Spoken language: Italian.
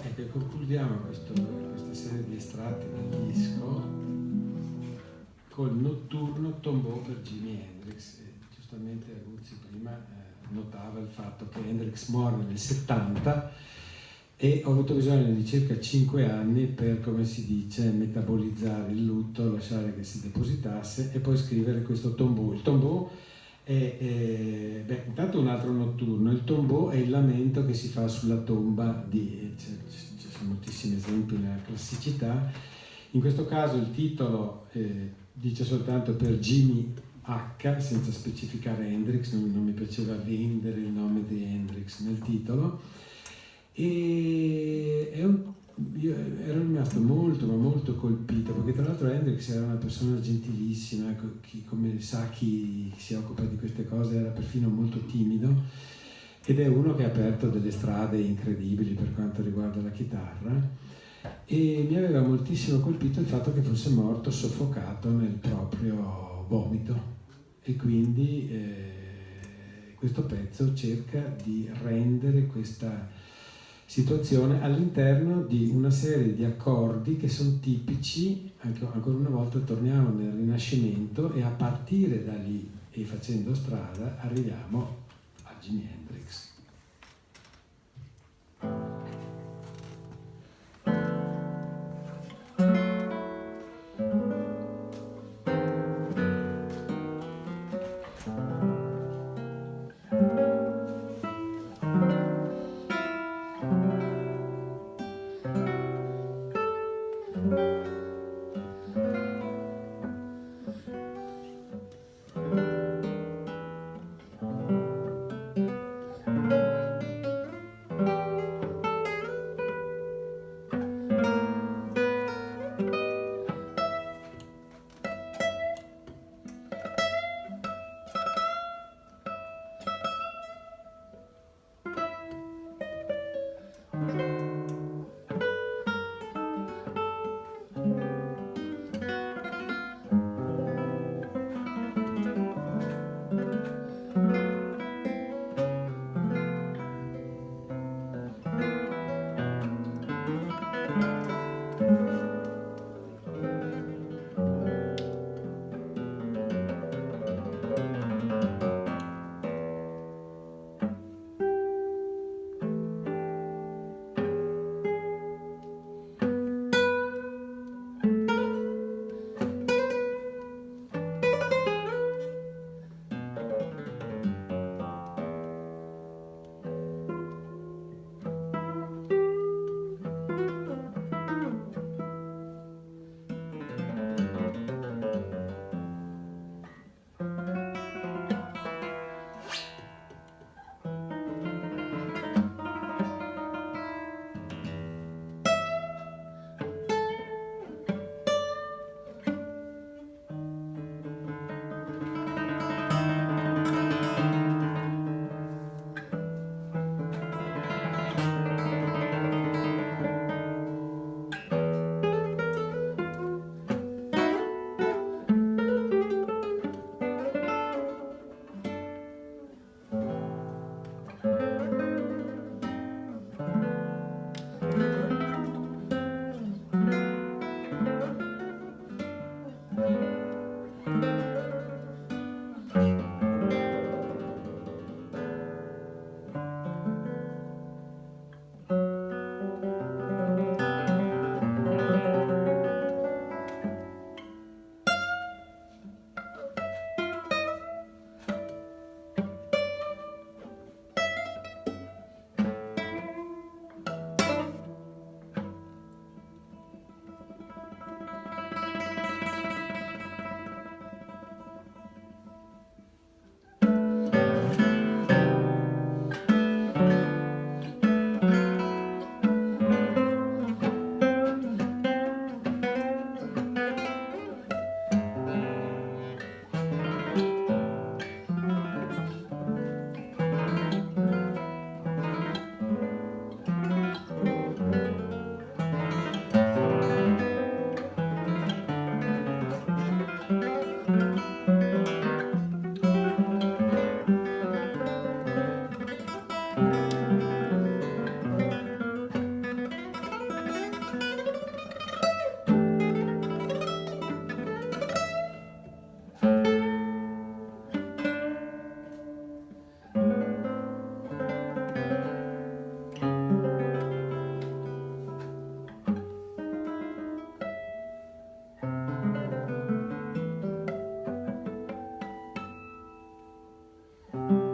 Ecco, concludiamo questa serie di estratti del disco col notturno Tombeau per Jimi Hendrix. E giustamente Aguzzi prima notava il fatto che Hendrix muore nel 70 e ho avuto bisogno di circa 5 anni per, come si dice, metabolizzare il lutto, lasciare che si depositasse e poi scrivere questo Tombeau. Il Tombeau intanto un altro notturno. Il Tombeau è il lamento che si fa sulla tomba ci sono moltissimi esempi nella classicità. In questo caso il titolo dice soltanto per Jimi H, senza specificare Hendrix, non mi piaceva vendere il nome di Hendrix nel titolo. E io ero rimasto molto ma molto colpito, perché tra l'altro Hendrix era una persona gentilissima, come sa chi si occupa di queste cose, era perfino molto timido, ed è uno che ha aperto delle strade incredibili per quanto riguarda la chitarra, e mi aveva moltissimo colpito il fatto che fosse morto soffocato nel proprio vomito, e quindi questo pezzo cerca di rendere questa situazione all'interno di una serie di accordi che sono tipici, ancora una volta torniamo nel Rinascimento, e a partire da lì e facendo strada arriviamo a Jimi Hendrix. Ciao.